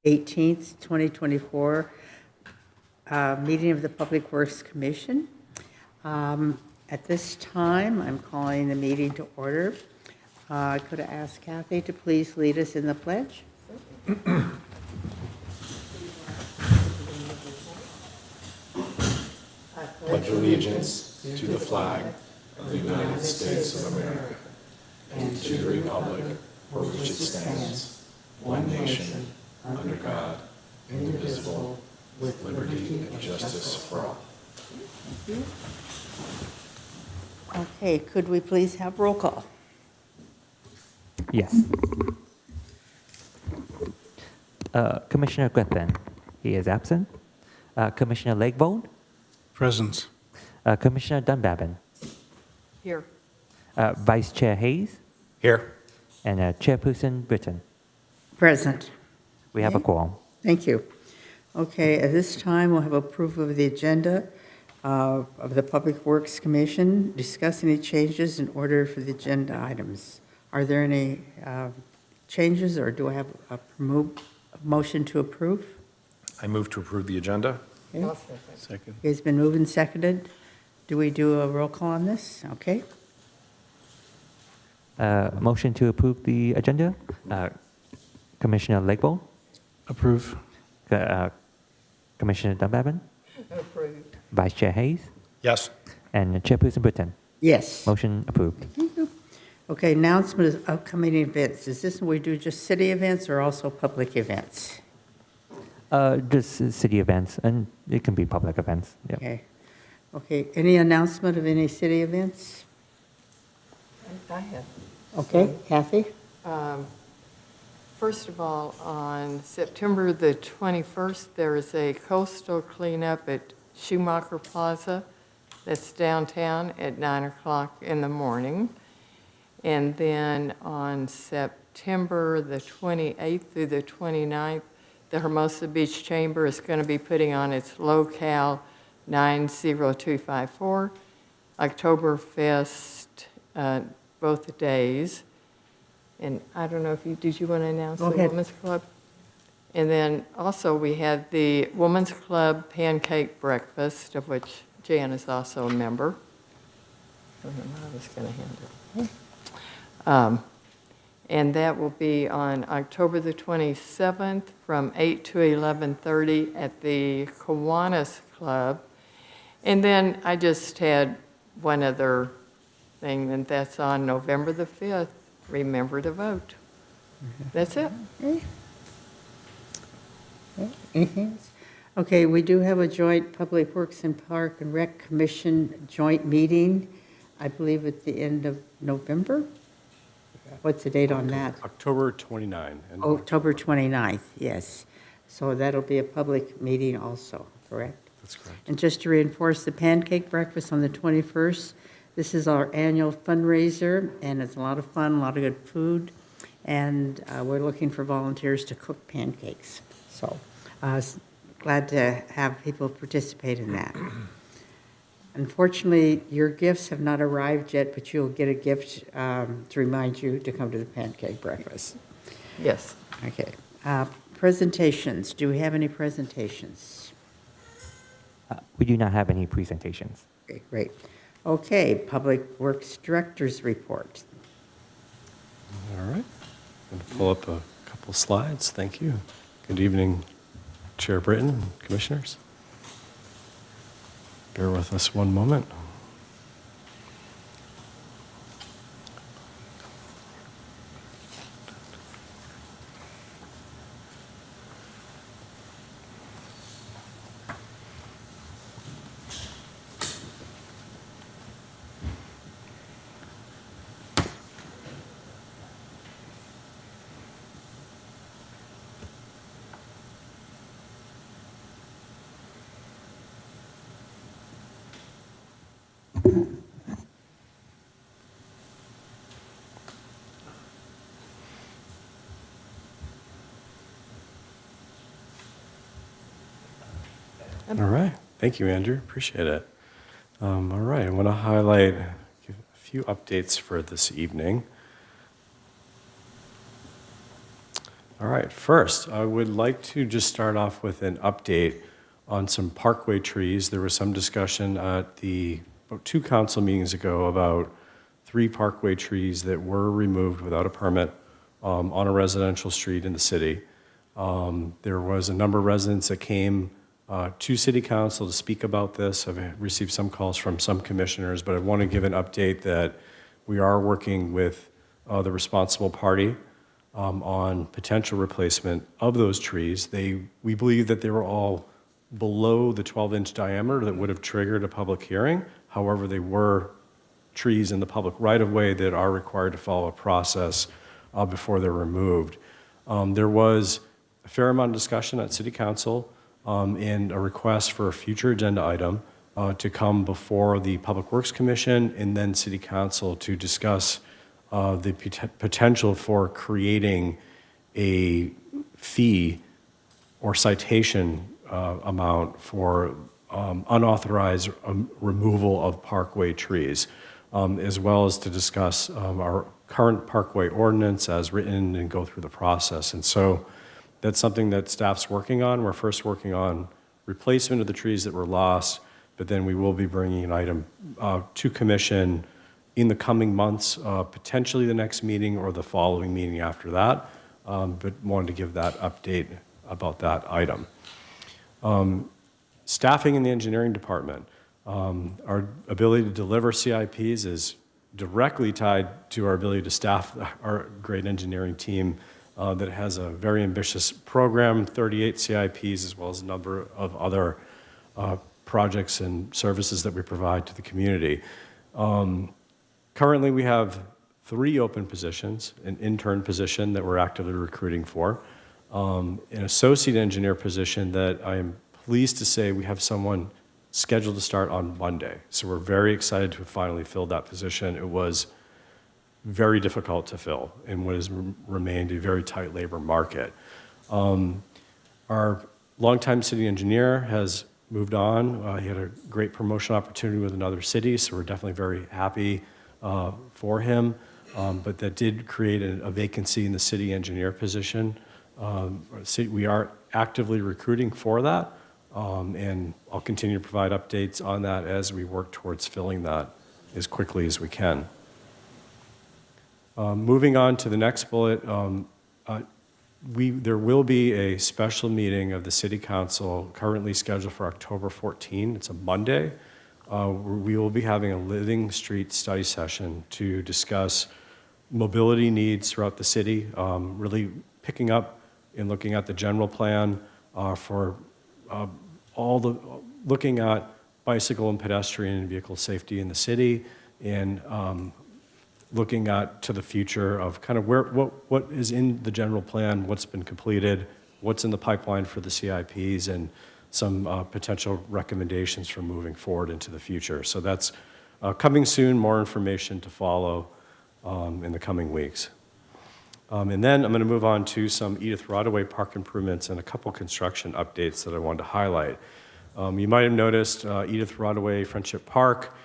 18th, 2024, meeting of the Public Works Commission. At this time, I'm calling the meeting to order. Could I ask Kathy to please lead us in the pledge? Pledge allegiance to the flag of the United States of America and to the republic for which it stands, one nation, under God, indivisible, with liberty and justice for all. Okay, could we please have roll call? Yes. Commissioner Griffin, he is absent. Commissioner Lakevold, Present. Commissioner Dunbabin, Here. Vice Chair Hayes, Here. and Chairperson Britton. Present. We have a Okay. quorum. Thank you. Okay, at this time, we'll have approval of the agenda of the Public Works Commission. Discuss any changes in order for the agenda items. Are there any changes, or do I have a motion to approve? I move to approve the agenda. Okay. I'll second. Second. It's been moved and seconded. Do we do a roll call on this? Okay. Motion to approve the agenda. Commissioner Lakevold, Approve. Commissioner Dunbabin, Approved. Vice Chair Hayes, Yes. and Chairperson Britton. Yes. Motion approved. Okay, announcement of upcoming events. Is this when we do just city events or also public events? Just city events, and it can be public events. Yep. Okay. Okay, any announcement of any city events? I have. Okay, Kathy? First of all, on September the 21st, there is a coastal cleanup at Schumacher Plaza that's downtown at 9 o'clock in the morning. And then on September the 28th through the 29th, the Hermosa Beach Chamber is going to be putting on its locale 90254, Oktoberfest, both days. And I don't know if did you want to announce Go the ahead. Women's Club? And then also we have the Women's Club Pancake Breakfast, of which Jan is also a member. I don't know how I was going to handle it. And that will be on October the 27th from 8 to 11:30 at the Kiwanis Club. And then I just had one other thing, and that's on November the 5th. Remember to vote. That's it. Okay. Okay, anything else? Okay, we do have a joint Public Works and Park and Rec Commission joint meeting, I believe at the end of November? What's the date on that? October 29. October 29th, yes. So that'll be a public meeting also, correct? That's correct. And just to reinforce, the pancake breakfast on the 21st, this is our annual fundraiser, and it's a lot of fun, a lot of good food, and we're looking for volunteers to cook pancakes. So glad to have people participate in that. Unfortunately, your gifts have not arrived yet, but you'll get a gift to remind you to come to the pancake breakfast. Yes. Okay. Presentations. Do we have any presentations? We do not have any presentations. Okay, great. Okay, Public Works Director's Report. All right. I'm going to pull up a couple slides. Thank you. Good evening, Chair Britton and Commissioners. Bear with us one moment. All right. Thank you, Andrew. Appreciate it. All right. I want to highlight a few updates for this evening. All All right, first, I would like to just start off with an update on some parkway trees. There was some discussion at about 2 council meetings ago about 3 parkway trees that were removed without a permit on a residential street in the city. There was a number of residents that came to City Council to speak about this. I've received some calls from some commissioners, but I want to give an update that we are working with the responsible party on potential replacement of those trees. We believe that they were all below the 12-inch diameter that would have triggered a public hearing. However, they were trees in the public right-of-way that are required to follow a process before they're removed. There was a fair amount of discussion at City Council and a request for a future agenda item to come before the Public Works Commission and then City Council to discuss the potential for creating a fee or citation amount for unauthorized removal of parkway trees, as well as to discuss our current parkway ordinance as written and go through the process. And so that's something that staff's working on. We're first working on replacement of the trees that were lost, but then we will be bringing an item to commission in the coming months, potentially the next meeting or the following meeting after that, but wanted to give that update about that item. Staffing in the engineering department. Our ability to deliver CIPs is directly tied to our ability to staff our great engineering team that has a very ambitious program, 38 CIPs, as well as a number of other projects and services that we provide to the community. Currently, we have 3 open positions, an intern position that we're actively recruiting for, an associate engineer position that I am pleased to say we have someone scheduled to start on Monday. So we're very excited to have finally filled that position. It was very difficult to fill in what has remained a very tight labor market. Our longtime city engineer has moved on. He had a great promotion opportunity with another city, so we're definitely very happy for him. But that did create a vacancy in the city engineer position. We are actively recruiting for that, and I'll continue to provide updates on that as we work towards filling that as quickly as we can. Moving on to the next bullet, there will be a special meeting of the City Council currently scheduled for October 14. It's a Monday. We will be having a living street study session to discuss mobility needs throughout the city, really picking up and looking at the general plan for looking at bicycle and pedestrian and vehicle safety in the city, and looking at to the future of kind of what is in the general plan, what's been completed, what's in the pipeline for the CIPs, and some potential recommendations for moving forward into the future. So that's coming soon, more information to follow in the coming weeks. And then I'm going to move on to some Edith Rodaway Park improvements and a couple construction updates that I wanted to highlight. You might have noticed Edith Rodaway Friendship Park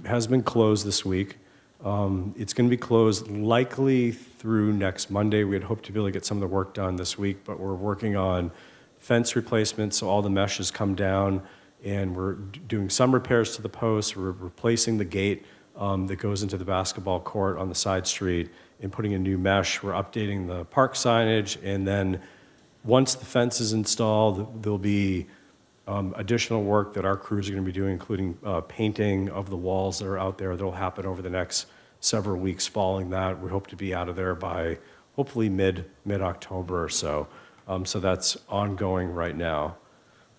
has been closed this week. It's going to be closed likely through next Monday. We had hoped to be able to get some of the work done this week, but we're working on fence replacement, so all the mesh has come down, and we're doing some repairs to the posts. We're replacing the gate that goes into the basketball court on the side street and putting in new mesh. We're updating the park signage, and then once the fence is installed, there'll be additional work that our crews are going to be doing, including painting of the walls that are out there. That'll happen over the next several weeks following that. We hope to be out of there by hopefully mid-October or so. So that's ongoing right now.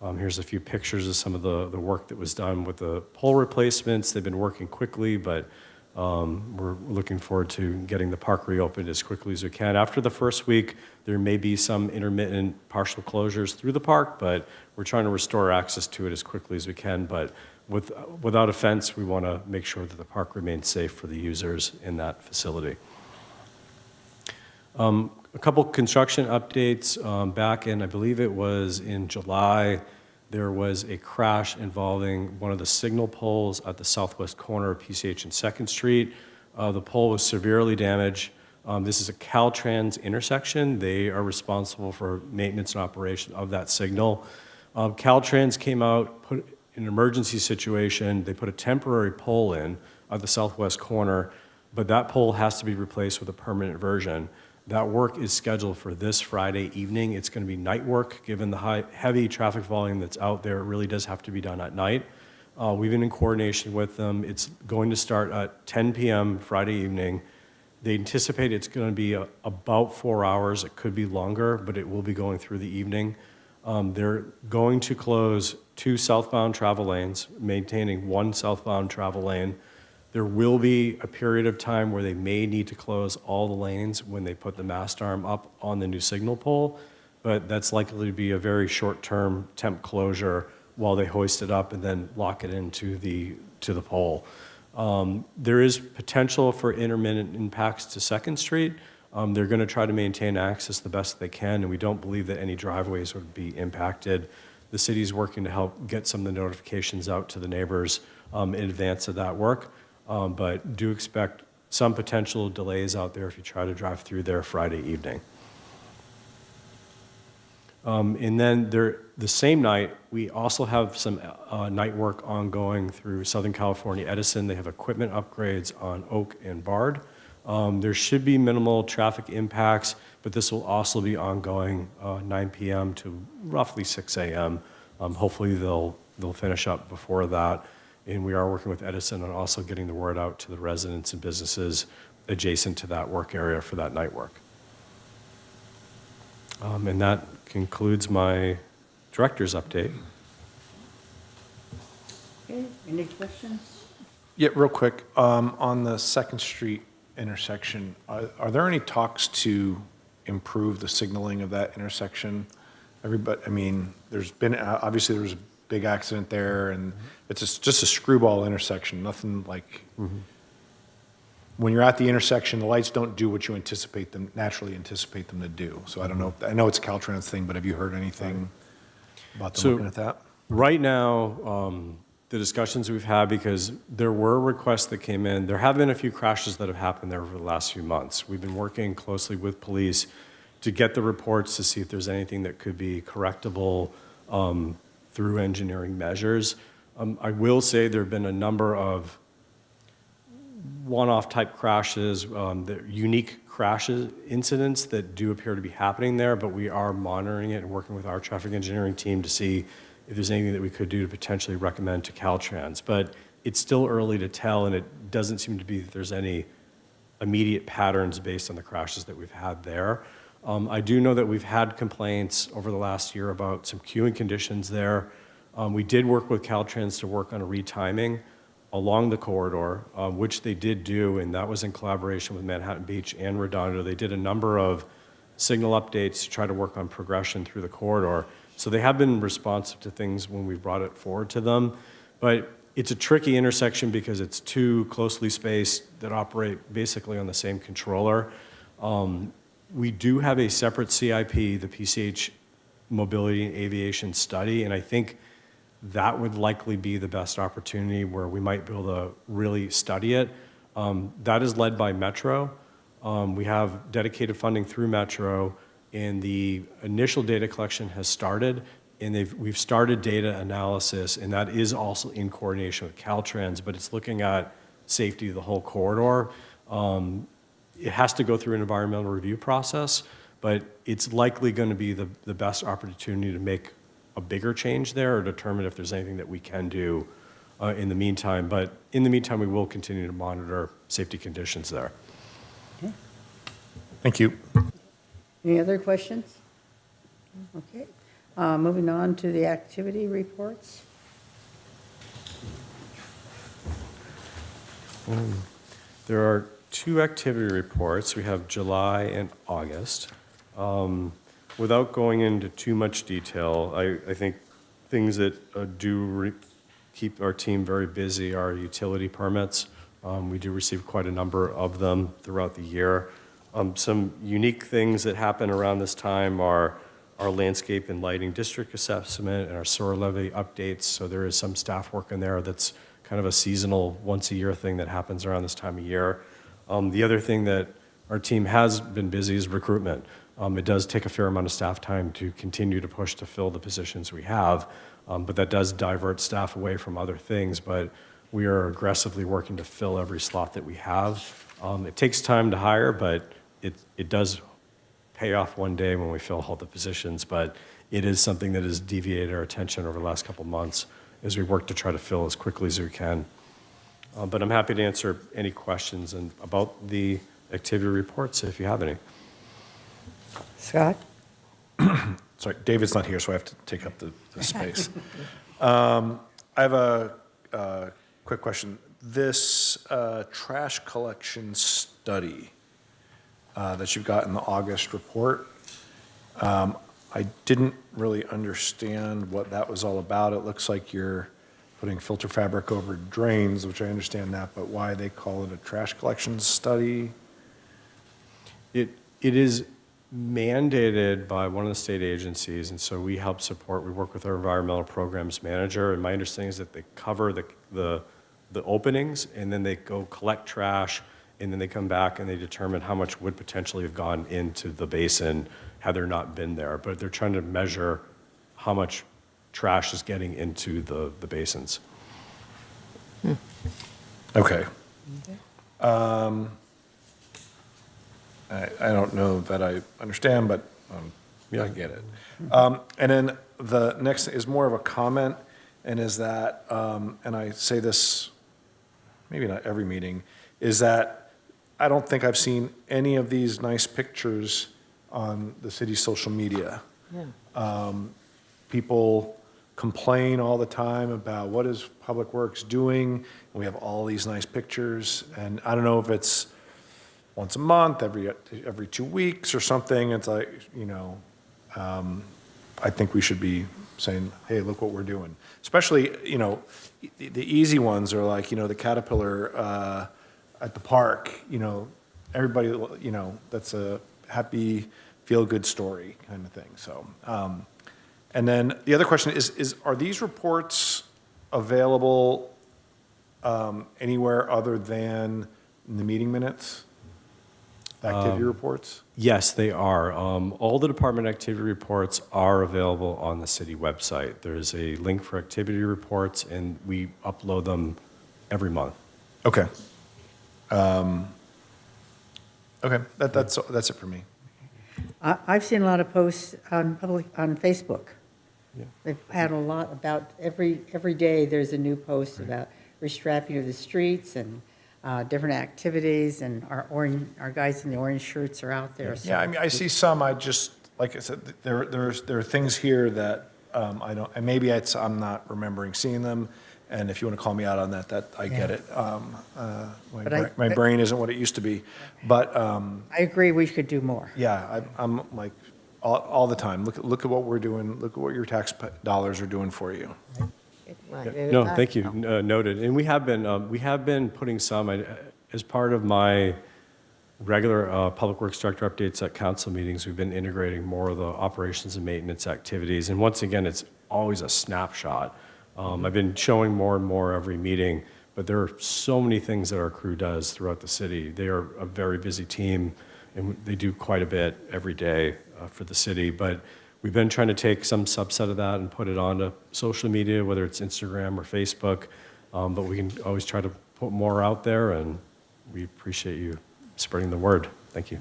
Here's a few pictures of some of the work that was done with the pole replacements. They've been working quickly, but we're looking forward to getting the park reopened as quickly as we can. After the first week, there may be some intermittent partial closures through the park, but we're trying to restore access to it as quickly as we can. But without a fence, we want to make sure that the park remains safe for the users in that facility. A couple construction updates. Back in, I believe it was in July, there was a crash involving one of the signal poles at the southwest corner of PCH and 2nd Street. The pole was severely damaged. This is a Caltrans intersection. They are responsible for maintenance and operation of that signal. Caltrans came out, put in an emergency situation, they put a temporary pole in at the southwest corner, but that pole has to be replaced with a permanent version. That work is scheduled for this Friday evening. It's going to be night work, given the heavy traffic volume that's out there. It really does have to be done at night. We've been in coordination with them. It's going to start at 10 p.m. Friday evening. They anticipate it's going to be about 4 hours. It could be longer, but it will be going through the evening. They're going to close 2 southbound travel lanes, maintaining 1 southbound travel lane. There will be a period of time where they may need to close all the lanes when they put the mast arm up on the new signal pole, but that's likely to be a very short-term temp closure while they hoist it up and then lock it into the pole. There is potential for intermittent impacts to 2nd Street. They're going to try to maintain access the best they can, and we don't believe that any driveways would be impacted. The city's working to help get some of the notifications out to the neighbors in advance of that work, but do expect some potential delays out there if you try to drive through there Friday evening. And then the same night, we also have some night work ongoing through Southern California Edison. They have equipment upgrades on Oak and Bard. There should be minimal traffic impacts, but this will also be ongoing 9 p.m. to roughly 6 a.m. Hopefully they'll finish up before that. And we are working with Edison on also getting the word out to the residents and businesses adjacent to that work area for that night work. And that concludes my director's update. Okay, any questions? Yeah, real quick, on the 2nd Street intersection, are there any talks to improve the signaling of that intersection? I mean, there's been, obviously there was a big accident there, and it's just a screwball intersection, nothing like, when you're at the intersection, the lights don't do what you naturally anticipate them to do. So I don't know, I know it's a Caltrans thing, but have you heard anything about them looking at that? Right now, the discussions we've had, because there were requests that came in, there have been a few crashes that have happened there over the last few months. We've been working closely with police to get the reports to see if there's anything that could be correctable through engineering measures. I will say there have been a number of one-off type crashes, unique crashes, incidents that do appear to be happening there, but we are monitoring it and working with our traffic engineering team to see if there's anything that we could do to potentially recommend to Caltrans. But it's still early to tell, and it doesn't seem to be that there's any immediate patterns based on the crashes that we've had there. I do know that we've had complaints over the last year about some queuing conditions there. We did work with Caltrans to work on a retiming along the corridor, which they did do, and that was in collaboration with Manhattan Beach and Redondo. They did a number of signal updates to try to work on progression through the corridor. So they have been responsive to things when we brought it forward to them. But it's a tricky intersection because it's 2 closely spaced that operate basically on the same controller. We do have a separate CIP, the PCH Mobility and Aviation Study, and I think that would likely be the best opportunity where we might be able to really study it. That is led by Metro. We have dedicated funding through Metro, and the initial data collection has started, and we've started data analysis, and that is also in coordination with Caltrans, but it's looking at safety of the whole corridor. It has to go through an environmental review process, but it's likely going to be the best opportunity to make a bigger change there or determine if there's anything that we can do in the meantime. But in the meantime, we will continue to monitor safety conditions there. Okay. Thank you. Any other questions? Okay. Moving on to the activity reports. There are 2 activity reports. We have July and August. Without going into too much detail, I think things that keep our team very busy are utility permits. We do receive quite a number of them throughout the year. Some unique things that happen around this time are our landscape and lighting district assessment and our sewer levy updates. So there is some staff work in there that's kind of a seasonal, once-a-year thing that happens around this time of year. The other thing that our team has been busy is recruitment. It does take a fair amount of staff time to continue to push to fill the positions we have, but that does divert staff away from other things. But we are aggressively working to fill every slot that we have. It takes time to hire, but it does pay off one day when we fill all the positions. But it is something that has deviated our attention over the last couple of months as we work to try to fill as quickly as we can. But I'm happy to answer any questions about the activity reports if you have any. Scott? Sorry, David's not here, so I have to take up the space. I have a quick question. This trash collection study that you've got in the August report, I didn't really understand what that was all about. It looks like you're putting filter fabric over drains, which I understand that, but why they call it a trash collection study? It is mandated by one of the state agencies, and so we help support. We work with our environmental programs manager, and my understanding is that they cover the openings, and then they go collect trash, and then they come back and they determine how much would potentially have gone into the basin had there not been there. But they're trying to measure how much trash is getting into the basins. Okay. I don't know that I understand, but yeah, I get it. And then the next is more of a comment, and is that, and I say this maybe not every meeting, is that I don't think I've seen any of these nice pictures on the city's social media. Yeah. People complain all the time about what is Public Works doing. We have all these nice pictures, and I don't know if it's once a month, every 2 weeks or something. It's like, I think we should be saying, hey, look what we're doing. Especially, the easy ones are like, the caterpillar at the park, everybody, that's a happy, feel-good story kind of thing. So, and then the other question is are these reports available anywhere other than in the meeting minutes? The activity reports? Yes, they are. All the department activity reports are available on the city website. There's a link for activity reports, and we upload them every month. Okay. Okay, that's it for me. I've seen a lot of posts on Facebook. Yeah. They've had a lot about, every day there's a new post about restrapping of the streets and different activities, and our guys in the orange shirts are out there. So. Yeah, I mean, I see some, I just, like I said, there are things here that I don't, and maybe I'm not remembering seeing them, and if you want to call me out on that I get it. My brain isn't what it used to be, but. I agree we could do more. Yeah, I'm like, all the time, look at what we're doing, look at what your tax dollars are doing for you. Right. No, thank you. Noted. And we have been putting some, as part of my regular Public Works Director updates at council meetings, we've been integrating more of the operations and maintenance activities. And once again, it's always a snapshot. I've been showing more and more every meeting, but there are so many things that our crew does throughout the city. They are a very busy team, and they do quite a bit every day for the city. But we've been trying to take some subset of that and put it onto social media, whether it's Instagram or Facebook, but we can always try to put more out there, and we appreciate you spreading the word. Thank you.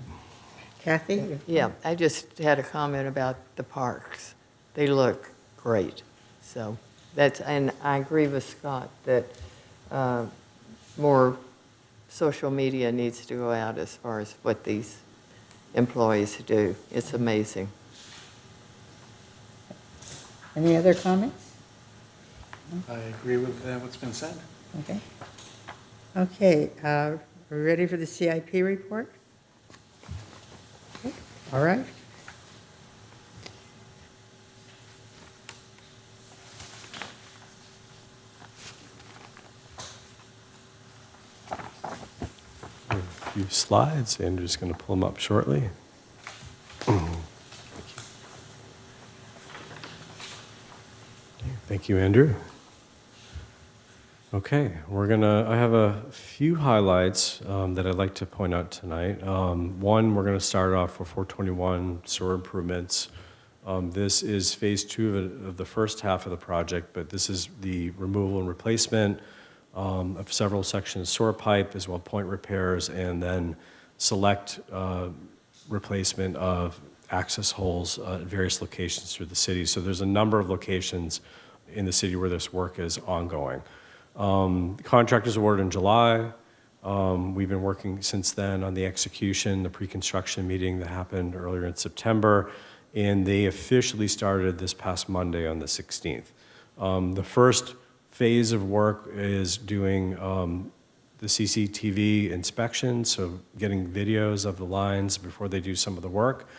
Kathy? Yeah, I just had a comment about the parks. They look great. So and I agree with Scott that more social media needs to go out as far as what these employees do. It's amazing. Any other comments? I agree with what's been said. Okay. Okay, we're ready for the CIP report? Okay. All right. A few slides. Andrew's going to pull them up shortly. Thank you, Andrew. Okay, I have a few highlights that I'd like to point out tonight. One, we're gonna start off with 421 sewer improvements. This is phase 2 of the first half of the project, but this is the removal and replacement of several sections of sewer pipe, as well point repairs, and then select replacement of access holes at various locations through the city. So there's a number of locations in the city where this work is ongoing. The contract was awarded in July. We've been working since then on the execution, the pre-construction meeting that happened earlier in September, and they officially started this past Monday on the 16th. The first phase of work is doing the CCTV inspection, so getting videos of the lines before they do some of the work,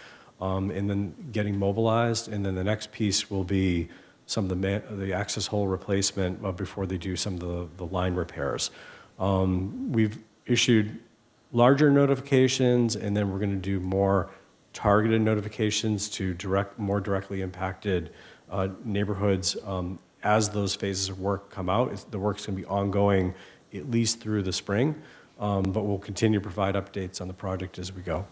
and then getting mobilized, and then the next piece will be some of the access hole replacement before they do some of the line repairs. We've issued larger notifications, and then we're going to do more targeted notifications to more directly impacted neighborhoods as those phases of work come out. The work's going to be ongoing at least through the spring, but we'll continue to provide updates on the project as we go.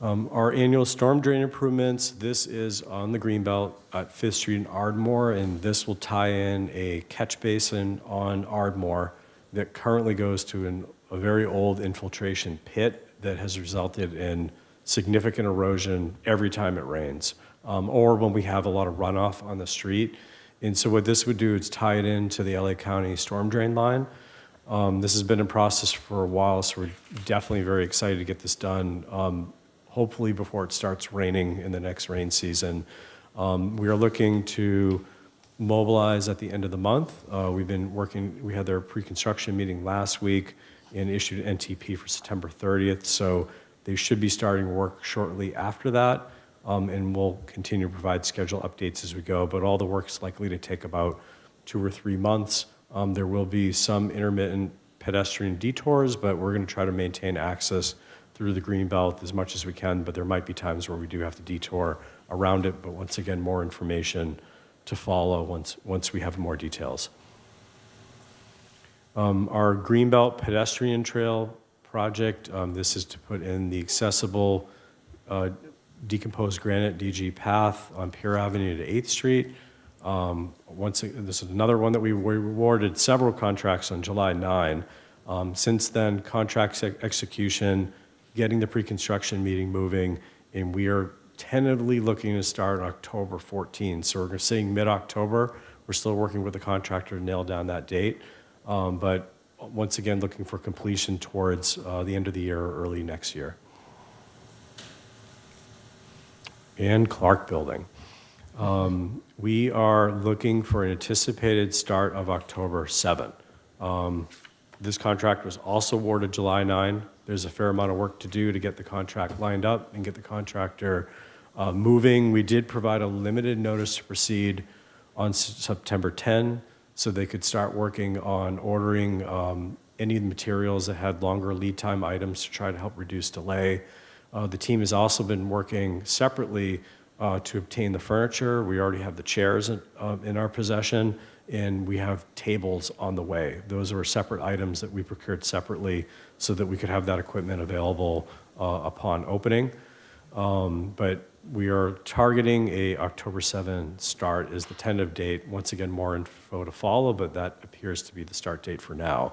Our annual storm drain improvements, this is on the Greenbelt at 5th Street in Ardmore, and this will tie in a catch basin on Ardmore that currently goes to a very old infiltration pit that has resulted in significant erosion every time it rains, or when we have a lot of runoff on the street. And so what this would do is tie it into the LA County storm drain line. This has been in process for a while, so we're definitely very excited to get this done, hopefully before it starts raining in the next rain season. We are looking to mobilize at the end of the month. We've been working, we had their pre-construction meeting last week and issued an NTP for September 30th, so they should be starting work shortly after that, and we'll continue to provide schedule updates as we go, but all the work's likely to take about 2 or 3 months. There will be some intermittent pedestrian detours, but we're going to try to maintain access through the Greenbelt as much as we can, but there might be times where we do have to detour around it, but once again, more information to follow once we have more details. Our Greenbelt pedestrian trail project, this is to put in the accessible decomposed granite DG path on Pier Avenue to 8th Street. This is another one that we awarded several contracts on July 9. Since then, contracts execution, getting the pre-construction meeting moving, and we are tentatively looking to start on October 14. So we're saying mid-October. We're still working with the contractor to nail down that date, but once again, looking for completion towards the end of the year or early next year. And Clark Building. We are looking for an anticipated start of October 7. This contract was also awarded July 9. There's a fair amount of work to do to get the contract lined up and get the contractor moving. We did provide a limited notice to proceed on September 10, so they could start working on ordering any of the materials that had longer lead time items to try to help reduce delay. The team has also been working separately to obtain the furniture. We already have the chairs in our possession, and we have tables on the way. Those are separate items that we procured separately so that we could have that equipment available upon opening. But we are targeting a October 7 start is the tentative date. Once again, more info to follow, but that appears to be the start date for now.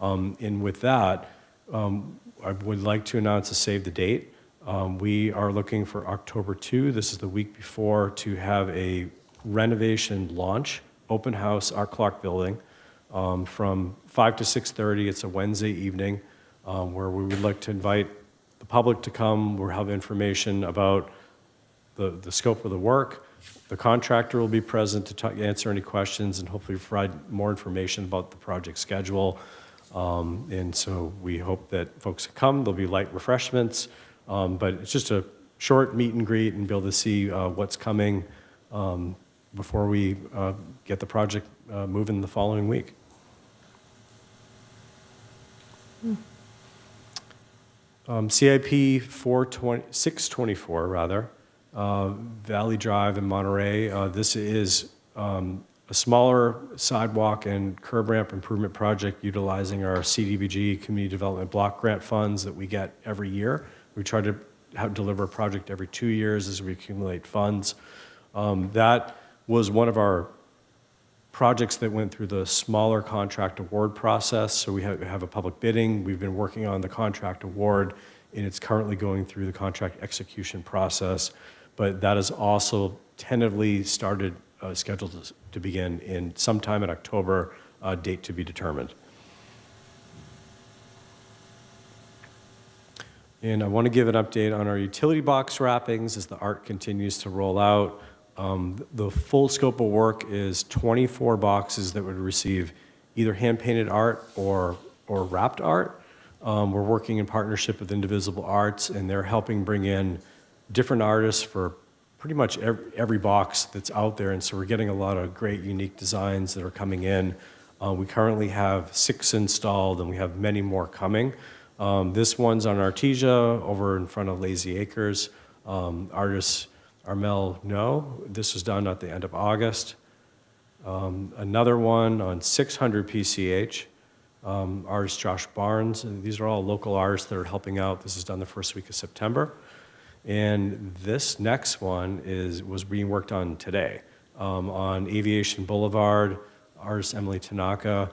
And with that, I would like to announce a save the date. We are looking for October 2, this is the week before, to have a renovation launch, open house, our Clark Building, from 5 to 6:30. It's a Wednesday evening where we would like to invite the public to come. We'll have information about the scope of the work. The contractor will be present to answer any questions and hopefully provide more information about the project schedule. And so we hope that folks come. There'll be light refreshments, but it's just a short meet and greet and be able to see what's coming before we get the project moving the following week. CIP 624, Valley Drive in Monterey. This is a smaller sidewalk and curb ramp improvement project utilizing our CDBG, Community Development Block Grant funds that we get every year. We try to deliver a project every 2 years as we accumulate funds. That was one of our projects that went through the smaller contract award process. So we have a public bidding. We've been working on the contract award, and it's currently going through the contract execution process. But that is also tentatively scheduled to begin in sometime in October, date to be determined. And I want to give an update on our utility box wrappings as the art continues to roll out. The full scope of work is 24 boxes that would receive either hand-painted art or wrapped art. We're working in partnership with Indivisible Arts, and they're helping bring in different artists for pretty much every box that's out there, and so we're getting a lot of great, unique designs that are coming in. We currently have 6 installed, and we have many more coming. This one's on Artesia over in front of Lazy Acres. Artist Armel No. This was done at the end of August. Another one on 600 PCH. Artist Josh Barnes. And these are all local artists that are helping out. This is done the first week of September. And this next one was being worked on today on Aviation Boulevard, artist Emily Tanaka.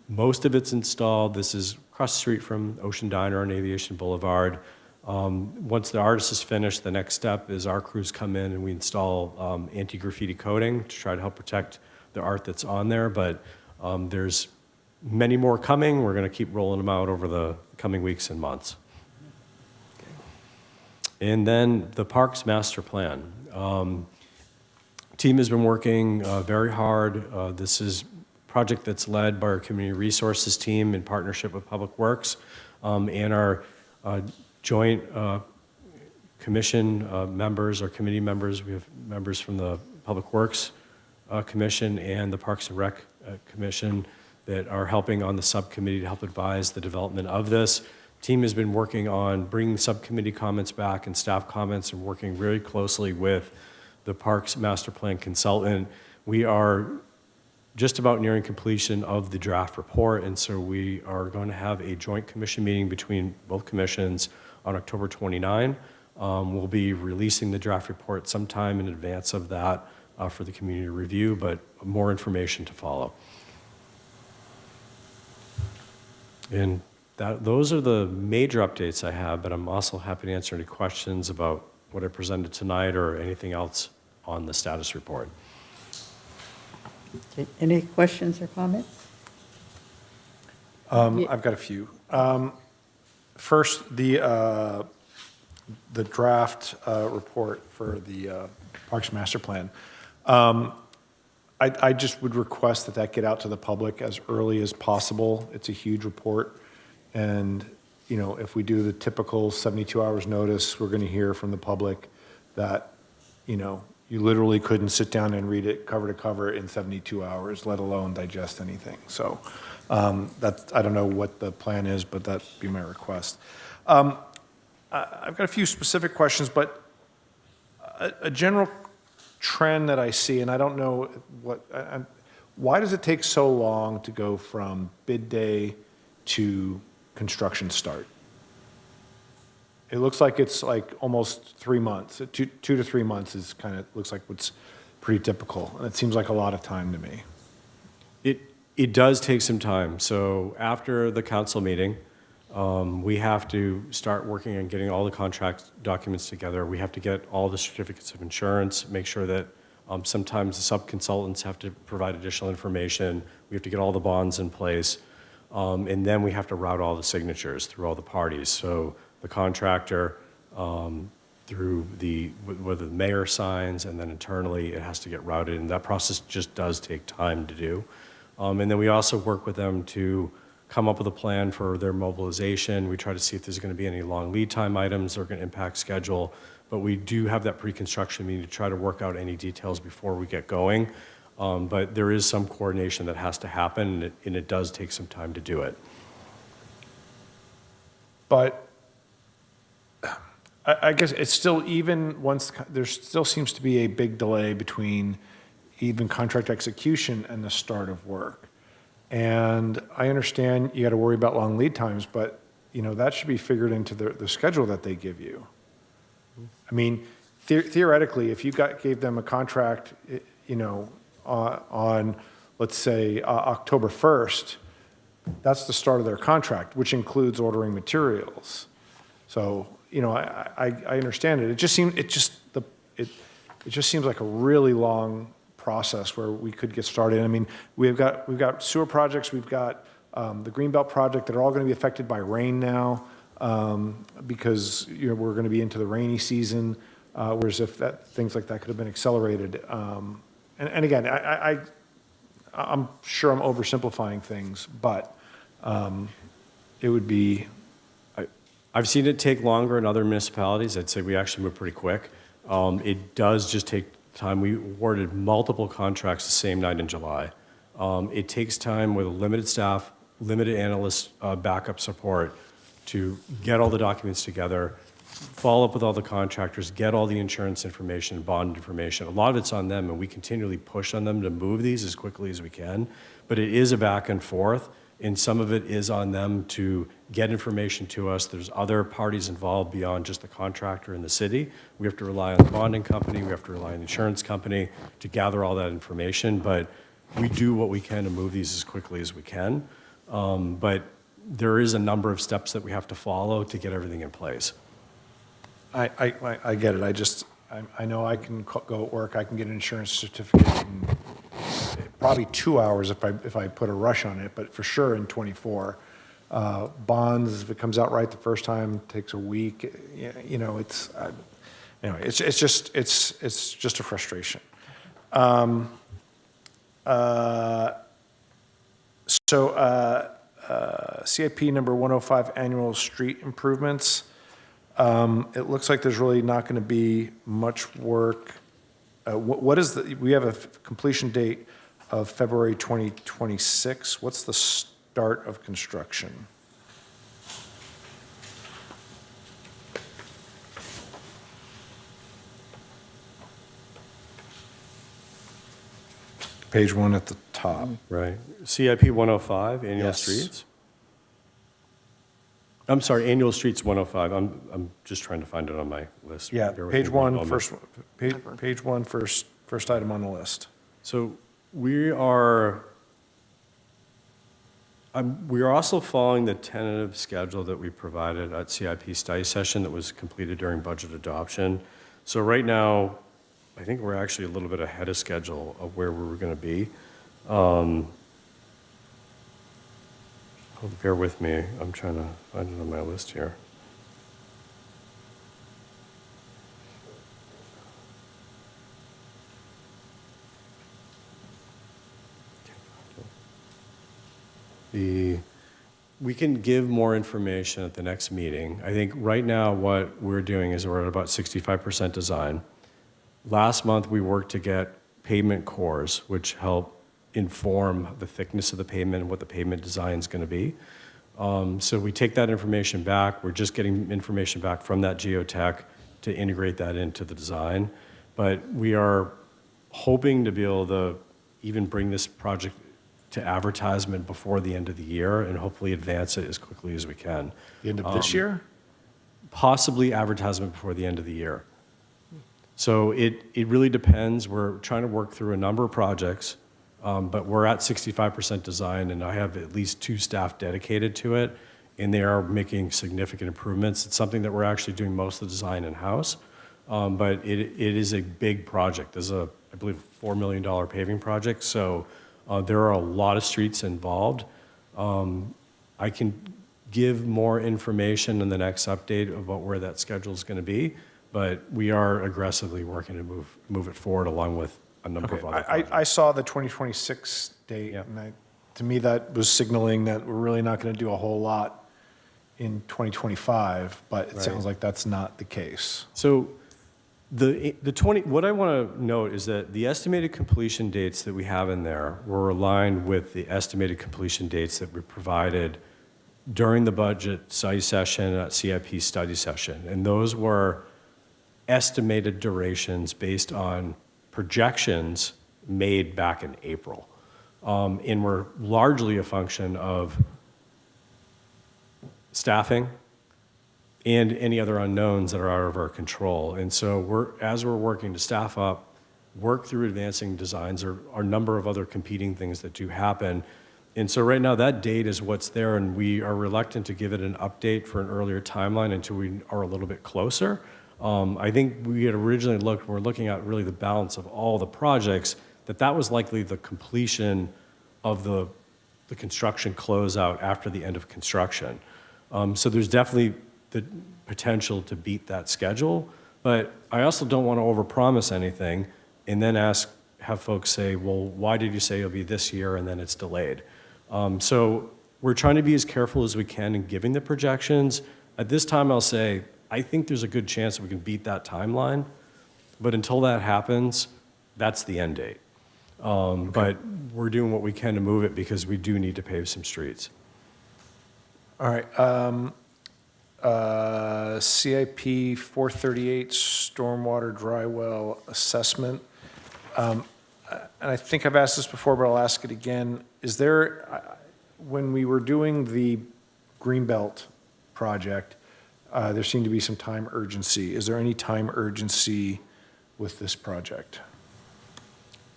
Most of it's installed. This is across the street from Ocean Diner on Aviation Boulevard. Once the artist is finished, the next step is our crews come in and we install anti-graffiti coating to try to help protect the art that's on there. But there's many more coming. We're going to keep rolling them out over the coming weeks and months. And then the Parks Master Plan. Team has been working very hard. This is a project that's led by our Community Resources team in partnership with Public Works and our joint commission members or committee members. We have members from the Public Works Commission and the Parks and Rec Commission that are helping on the subcommittee to help advise the development of this. Team has been working on bringing subcommittee comments back and staff comments and working very closely with the Parks Master Plan consultant. We are just about nearing completion of the draft report, and so we are going to have a joint commission meeting between both commissions on October 29. We'll be releasing the draft report sometime in advance of that for the community review, but more information to follow. And those are the major updates I have, but I'm also happy to answer any questions about what I presented tonight or anything else on the status report. Okay, any questions or comments? I've got a few. First, the draft report for the Parks Master Plan. I just would request that get out to the public as early as possible. It's a huge report. And, you know, if we do the typical 72 hours notice, we're going to hear from the public that, you know, you literally couldn't sit down and read it cover to cover in 72 hours, let alone digest anything. So I don't know what the plan is, but that'd be my request. I've got a few specific questions, but a general trend that I see, and I don't know why does it take so long to go from bid day to construction start? It looks like it's like almost 3 months. 2 to 3 months is looks like what's pretty typical, and it seems like a lot of time to me. It does take some time. So after the council meeting, we have to start working on getting all the contract documents together. We have to get all the certificates of insurance, make sure that sometimes the sub-consultants have to provide additional information. We have to get all the bonds in place. And then we have to route all the signatures through all the parties. So the contractor, through whether the mayor signs, and then internally it has to get routed. And that process just does take time to do. And then we also work with them to come up with a plan for their mobilization. We try to see if there's going to be any long lead time items that are going to impact schedule. But we do have that pre-construction meeting to try to work out any details before we get going. But there is some coordination that has to happen, and it does take some time to do it. But I guess it's still, even once, there still seems to be a big delay between, even contract execution and the start of work. And I understand you got to worry about long lead times, but, you know, that should be figured into the schedule that they give you. I mean, theoretically, if you gave them a contract, you know, on, let's say, October 1st, that's the start of their contract, which includes ordering materials. So, you know, I understand it. It just seems like a really long process where we could get started. I mean, we've got sewer projects, we've got the Greenbelt project that are all going to be affected by rain now, because, you know, we're going to be into the rainy season, whereas if things like that could have been accelerated. And again, I'm sure I'm oversimplifying things, but it would be. I've seen it take longer in other municipalities. I'd say we actually move pretty quick. It does just take time. We awarded multiple contracts the same night in July. It takes time with a limited staff, limited analyst backup support to get all the documents together, follow up with all the contractors, get all the insurance information, bond information. A lot of it's on them, and we continually push on them to move these as quickly as we can. But it is a back and forth, and some of it is on them to get information to us. There's other parties involved beyond just the contractor and the city. We have to rely on the bonding company, we have to rely on the insurance company to gather all that information, but we do what we can to move these as quickly as we can. But there is a number of steps that we have to follow to get everything in place. I get it. I know I can go at work, I can get an insurance certificate in probably 2 hours if I put a rush on it, but for sure in 24. Bonds, if it comes out right the first time, takes a week. You know, anyway, it's just a frustration. CIP number 105, annual street improvements. It looks like there's really not going to be much work. We have a completion date of February 2026. What's the start of construction? Page 1 at the top. Right. CIP 105, annual Yes. streets. I'm sorry, annual streets 105. I'm just trying to find it on my list. Yeah, Bear with page me one 1, moment. page 1, first item on the list. So we are also following the tentative schedule that we provided at CIP study session that was completed during budget adoption. So right now, I think we're actually a little bit ahead of schedule of where we were going to be. Bear with me. I'm trying to find it on my list here. We can give more information at the next meeting. I think right now what we're doing is we're at about 65% design. Last month we worked to get pavement cores, which help inform the thickness of the pavement and what the pavement design is going to be. So we take that information back. We're just getting information back from that geotech to integrate that into the design. But we are hoping to be able to even bring this project to advertisement before the end of the year and hopefully advance it as quickly as we can. The end of this year? Possibly advertisement before the end of the year. So it really depends. We're trying to work through a number of projects, but we're at 65% design, and I have at least 2 staff dedicated to it, and they are making significant improvements. It's something that we're actually doing most of the design in-house, but it is a big project. There's I believe, $4 million paving project, so there are a lot of streets involved. I can give more information in the next update about where that schedule is going to be, but we are aggressively working to move it forward along with a number of other projects. I saw the 2026 date, Yeah. and to me, that was signaling that we're really not going to do a whole lot in 2025, but it sounds like that's not the case. So what I want to note is that the estimated completion dates that we have in there were aligned with the estimated completion dates that we provided during the budget study session at CIP study session. And those were estimated durations based on projections made back in April. And were largely a function of staffing and any other unknowns that are out of our control. And so as we're working to staff up, work through advancing designs, there are a number of other competing things that do happen. And so right now, that date is what's there, and we are reluctant to give it an update for an earlier timeline until we are a little bit closer. I think we had originally we're looking at really the balance of all the projects, that was likely the completion of the construction closeout after the end of construction. So there's definitely the potential to beat that schedule, but I also don't want to overpromise anything and then have folks say, well, why did you say it'll be this year and then it's delayed? So we're trying to be as careful as we can in giving the projections. At this time, I'll say, I think there's a good chance that we can beat that timeline, but until that happens, that's the end date. But we're doing what we can to move it because we do need to pave some streets. All right. CIP 438 stormwater dry well assessment. And I think I've asked this before, but I'll ask it again. Is there, when we were doing the Greenbelt project, there seemed to be some time urgency. Is there any time urgency with this project?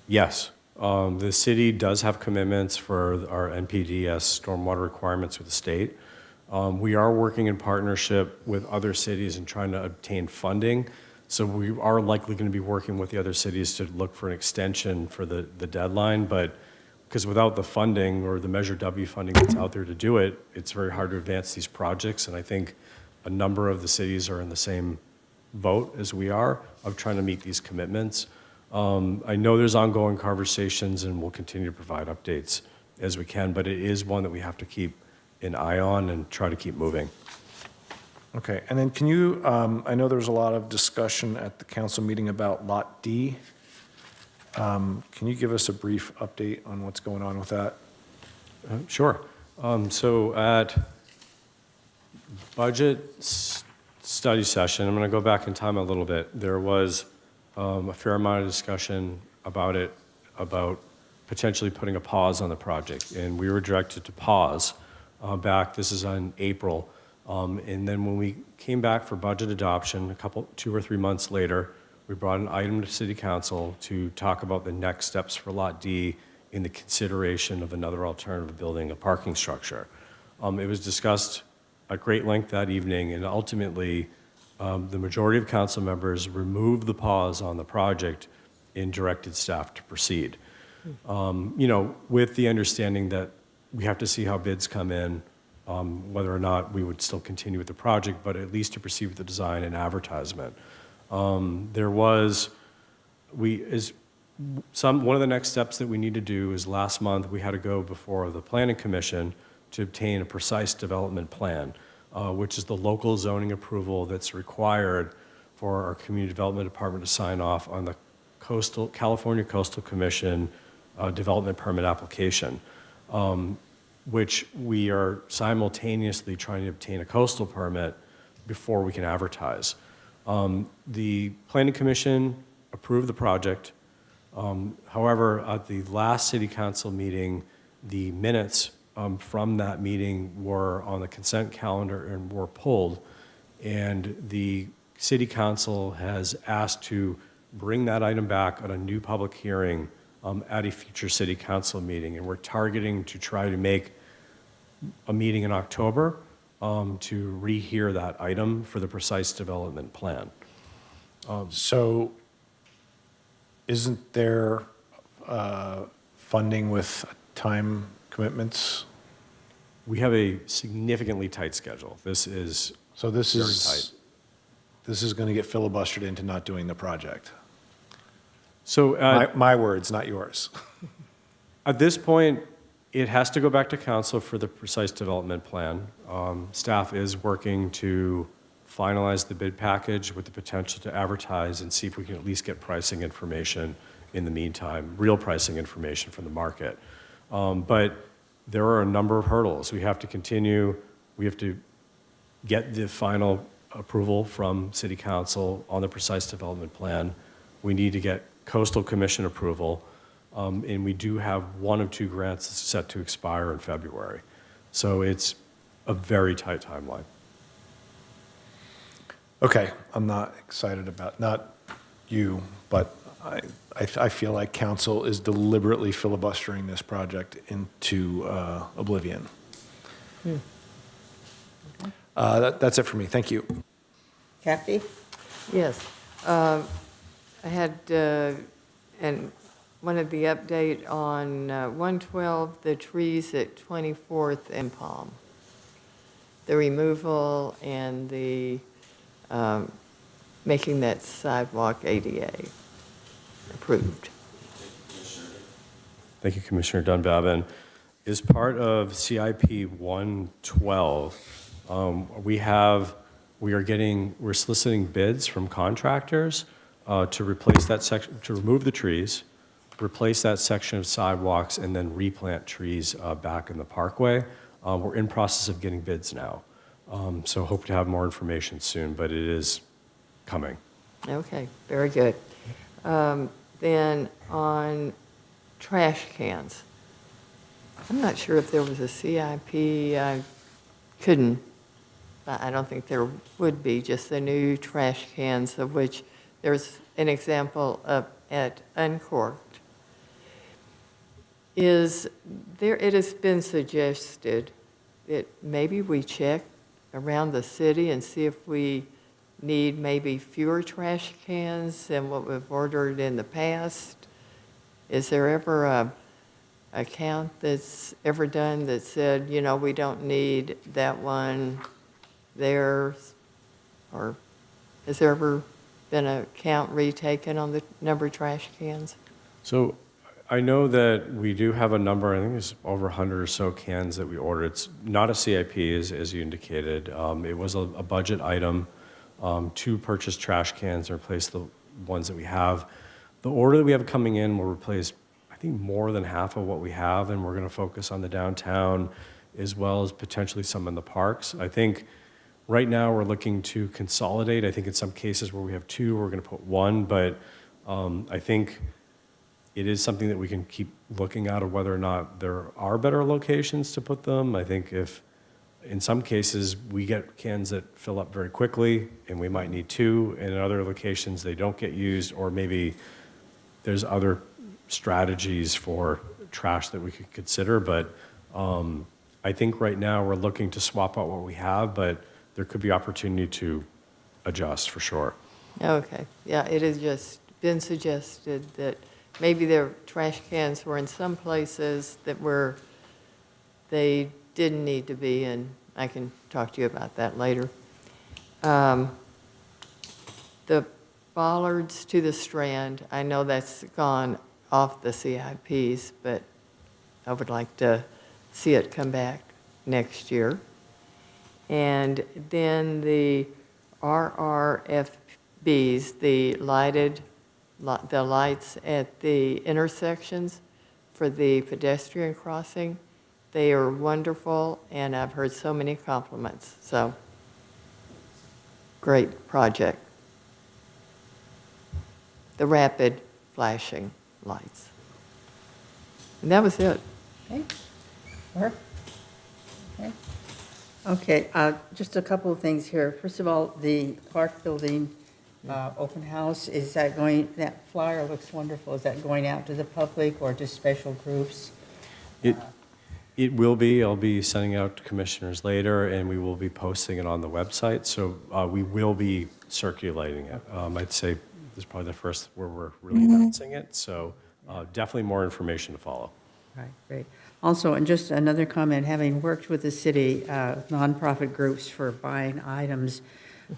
Yes. The city does have commitments for our NPDES stormwater requirements with the state. We are working in partnership with other cities and trying to obtain funding. So we are likely going to be working with the other cities to look for an extension for the deadline. But because without the funding or the Measure W funding that's out there to do it, it's very hard to advance these projects. And I think a number of the cities are in the same boat as we are of trying to meet these commitments. I know there's ongoing conversations, and we'll continue to provide updates as we can, but it is one that we have to keep an eye on and try to keep moving. Okay, and then can you, I know there was a lot of discussion at the council meeting about Lot D. Can you give us a brief update on what's going on with that? Sure. So at budget study session, I'm going to go back in time a little bit. There was a fair amount of discussion about potentially putting a pause on the project, and we were directed to pause back. This is in April, and then when we came back for budget adoption, 2 or 3 months later, we brought an item to City Council to talk about the next steps for Lot D in the consideration of another alternative building, a parking structure. It was discussed at great length that evening, and ultimately, the majority of council members removed the pause on the project and directed staff to proceed. With the understanding that we have to see how bids come in, whether or not we would still continue with the project, but at least to proceed with the design and advertisement. One of the next steps that we need to do is last month we had to go before the Planning Commission to obtain a precise development plan, which is the local zoning approval that's required for our Community Development Department to sign off on the California Coastal Commission development permit application, which we are simultaneously trying to obtain a coastal permit before we can advertise. The Planning Commission approved the project. However, at the last City Council meeting, the minutes from that meeting were on the consent calendar and were pulled, and the City Council has asked to bring that item back on a new public hearing at a future City Council meeting, and we're targeting to try to make a meeting in October to rehear that item for the precise development plan. So isn't there funding with time commitments? We have a significantly tight schedule. This is So this very is, tight. this is going to get filibustered into not doing the project. So My words, not yours. at this point, it has to go back to council for the precise development plan. Staff is working to finalize the bid package with the potential to advertise and see if we can at least get pricing information in the meantime, real pricing information from the market. But there are a number of hurdles. We have to continue, we have to get the final approval from City Council on the precise development plan. We need to get Coastal Commission approval. And we do have one of two grants set to expire in February. So it's a very tight timeline. Okay, I'm not excited about, not you, but I feel like council is deliberately filibustering this project into oblivion. That's it for me, thank you. Kathy? Yes. I had, and one of the update on 112, the trees at 24th and Palm. The removal and the, making that sidewalk ADA approved. Thank you, Commissioner Dunbab. As part of CIP 112, we're soliciting bids from contractors to replace that section, to remove the trees, replace that section of sidewalks, and then replant trees back in the parkway. We're in process of getting bids now. So hope to have more information soon, but it is coming. Okay, very good. Then on trash cans, I'm not sure if there was a CIP. I don't think there would be, just the new trash cans, of which there's an example up at Uncorked. It has been suggested that maybe we check around the city and see if we need maybe fewer trash cans than what we've ordered in the past. Is there ever a count that's ever done that said, you know, we don't need that one there? Or has there ever been a count retaken on the number of trash cans? So I know that we do have a number, I think it's over 100 or so cans that we ordered. It's not a CIP, as you indicated. It was a budget item to purchase trash cans and replace the ones that we have. The order that we have coming in will replace, I think, more than half of what we have, and we're going to focus on the downtown as well as potentially some in the parks. I think right now we're looking to consolidate. I think in some cases where we have two, we're going to put one, but I think it is something that we can keep looking at of whether or not there are better locations to put them. I think if, in some cases, we get cans that fill up very quickly and we might need two, and in other locations they don't get used, or maybe there's other strategies for trash that we could consider. But I think right now we're looking to swap out what we have, but there could be opportunity to adjust for sure. Okay, yeah, it has just been suggested that maybe their trash cans were in some places that they didn't need to be, and I can talk to you about that later. The bollards to the Strand, I know that's gone off the CIPs, but I would like to see it come back next year. And then the RRFBs, the lights at the intersections for the pedestrian crossing, they are wonderful, and I've heard so many compliments. So, great project. The rapid flashing lights. And that was it. Okay. Laura? Okay, just a couple of things here. First of all, the Clark Building open house, is that going, that flyer looks wonderful. Is that going out to the public or to special groups? It will be. I'll be sending out to commissioners later, and we will be posting it on the website. So we will be circulating it. I'd say this is probably the first where we're really announcing it. So definitely more information to follow. Right, great. Also, and just another comment, having worked with the city nonprofit groups for buying items,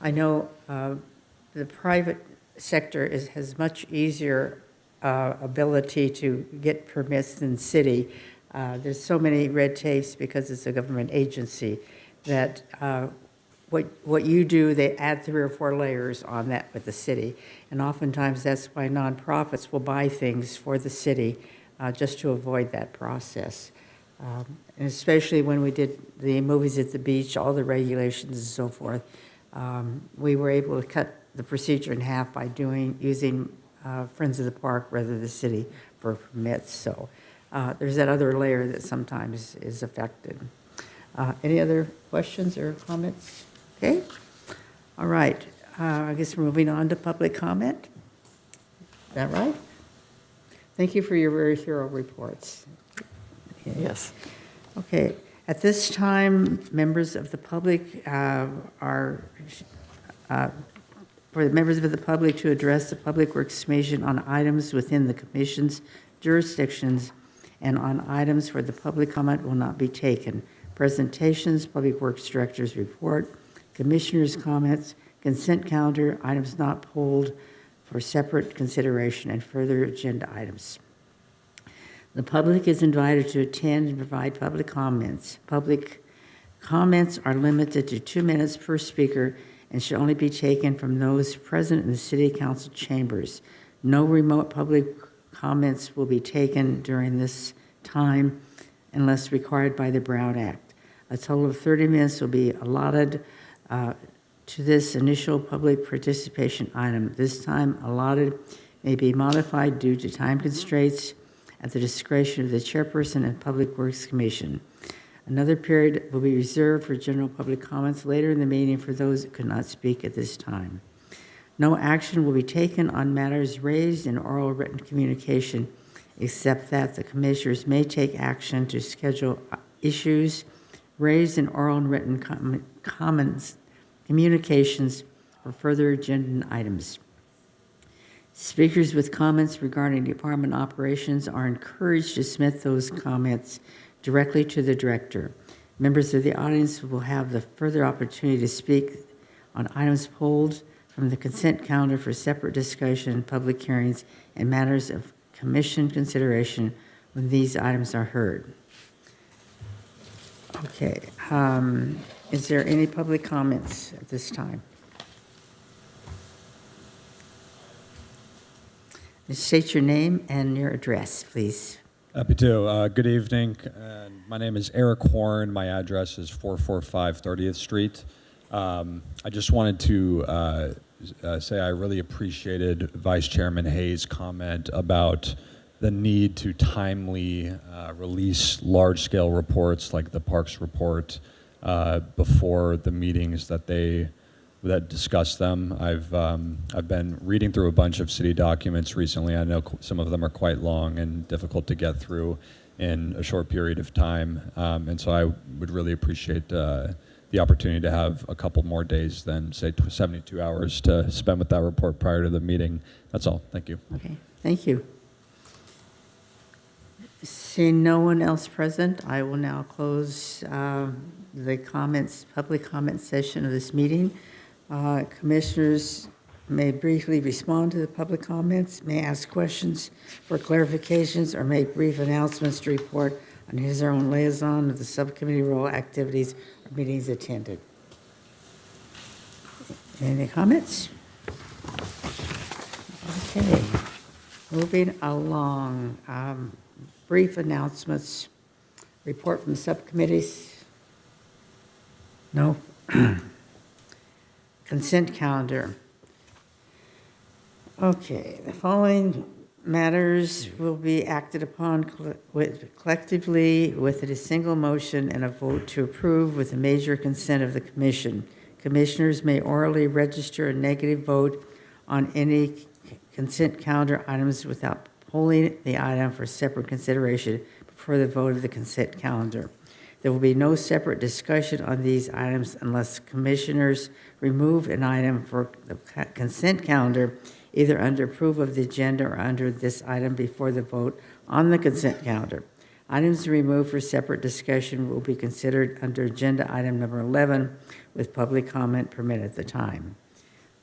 I know the private sector has much easier ability to get permits than city. There's so many red tapes because it's a government agency that what you do, they add 3 or 4 layers on that with the city. And oftentimes that's why nonprofits will buy things for the city just to avoid that process. And especially when we did the movies at the beach, all the regulations and so forth, we were able to cut the procedure in half by using Friends of the Park rather than the city for permits. So there's that other layer that sometimes is affected. Any other questions or comments? Okay. All right. I guess we're moving on to public comment. Is that right? Thank you for your very thorough reports. Yes. Okay. At this time, members of the public for the members of the public to address the Public Works Commission on items within the Commission's jurisdictions and on items where the public comment will not be taken. Presentations, Public Works Director's report, Commissioners' comments, consent calendar, items not pulled for separate consideration, and further agenda items. The public is invited to attend and provide public comments. Public comments are limited to 2 minutes per speaker and should only be taken from those present in the City Council chambers. No remote public comments will be taken during this time unless required by the Brown Act. A total of 30 minutes will be allotted to this initial public participation item. This time allotted may be modified due to time constraints at the discretion of the chairperson and Public Works Commission. Another period will be reserved for general public comments later in the meeting for those that could not speak at this time. No action will be taken on matters raised in oral or written communication, except that the commissioners may take action to schedule issues raised in oral and written communications for further agenda items. Speakers with comments regarding department operations are encouraged to submit those comments directly to the director. Members of the audience will have the further opportunity to speak on items pulled from the consent calendar for separate discussion, public hearings, and matters of commission consideration when these items are heard. Okay. Is there any public comments at this time? State your name and your address, please. Happy to. Good evening. My name is Eric Horn. My address is 445 30th Street. I just wanted to say I really appreciated Vice Chairman Hayes' comment about the need to timely release large-scale reports like the Parks report before the meetings that discuss them. I've been reading through a bunch of city documents recently. I know some of them are quite long and difficult to get through in a short period of time. And so I would really appreciate the opportunity to have a couple more days than, say, 72 hours to spend with that report prior to the meeting. That's all. Thank you. Okay, thank you. Seeing no one else present, I will now close the public comment session of this meeting. Commissioners may briefly respond to the public comments, may ask questions for clarifications, or make brief announcements to report on his or her own liaison of the subcommittee role, activities, or meetings attended. Any comments? Okay, moving along. Brief announcements. Report from subcommittees? No? Consent calendar. Okay, the following matters will be acted upon collectively with a single motion and a vote to approve with the major consent of the commission. Commissioners may orally register a negative vote on any consent calendar items without pulling the item for separate consideration before the vote of the consent calendar. There will be no separate discussion on these items unless commissioners remove an item for the consent calendar, either under approval of the agenda or under this item before the vote on the consent calendar. Items removed for separate discussion will be considered under agenda item number 11 with public comment permitted at the time.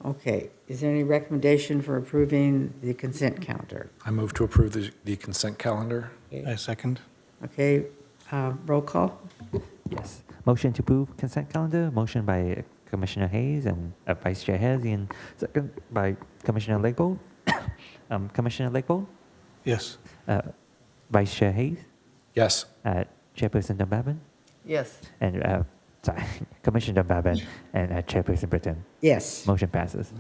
Okay, is there any recommendation for approving the consent calendar? I move to approve the consent calendar. I second. Okay, roll call? Yes. Motion to approve consent calendar. Motion by Commissioner Hayes and Vice Chair Hayes, and second by Commissioner Legbold. Commissioner Legbold, Yes. Vice Chair Hayes, Yes. Chairperson Dunbarton, Yes. and Commissioner Dunbarton, and Chairperson Britton. Yes. Motion passes.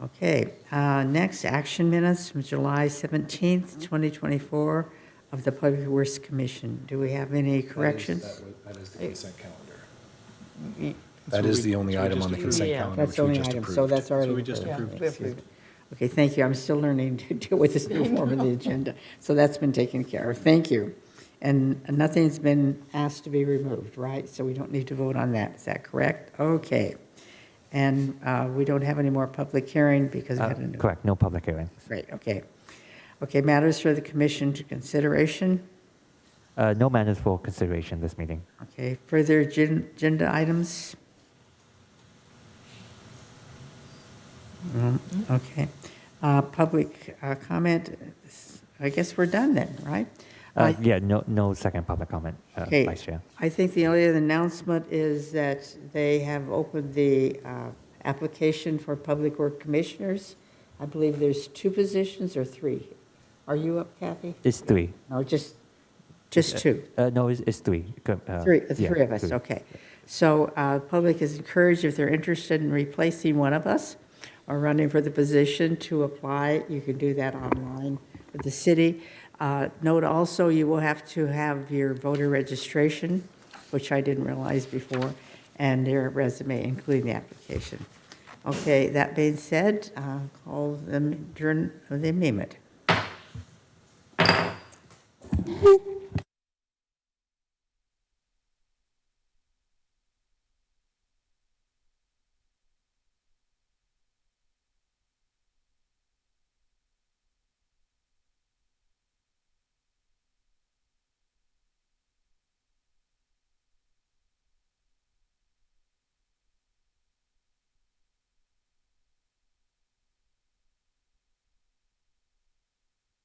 Okay, next, action minutes from July 17th, 2024 of the Public Works Commission. Do we have any corrections? That is the consent calendar. Y- That is the only item on the consent Yeah. calendar, That's the which we only just item, so approved. that's already. we just approved. approved. Yeah, Excuse me. Okay, thank you. I'm still learning to deal with this new form of the agenda. So that's been taken care of. Thank you. And nothing's been asked to be removed, right? So we don't need to vote on that. Is that correct? Okay. And we don't have any more public hearing because we had a new. Correct, no public hearing. Great, okay. Okay, matters for the commission to consideration. No matters for consideration this meeting. Okay, further agenda items? Okay. Public comment, I guess we're done then, right? Yeah, no second public comment, Okay. Vice Chair. I think the only other announcement is that they have opened the application for public work commissioners. I believe there's 2 positions or 3. Are you up, Kathy? It's 3. No, just 2. No, it's 3. Three Yeah, of us, 3. okay. So public is encouraged, if they're interested in replacing one of us or running for the position, to apply. You can do that online with the city. Note also, you will have to have your voter registration, which I didn't realize before, and your resume, including the application. Okay, that being said, call them adjourn the amendment.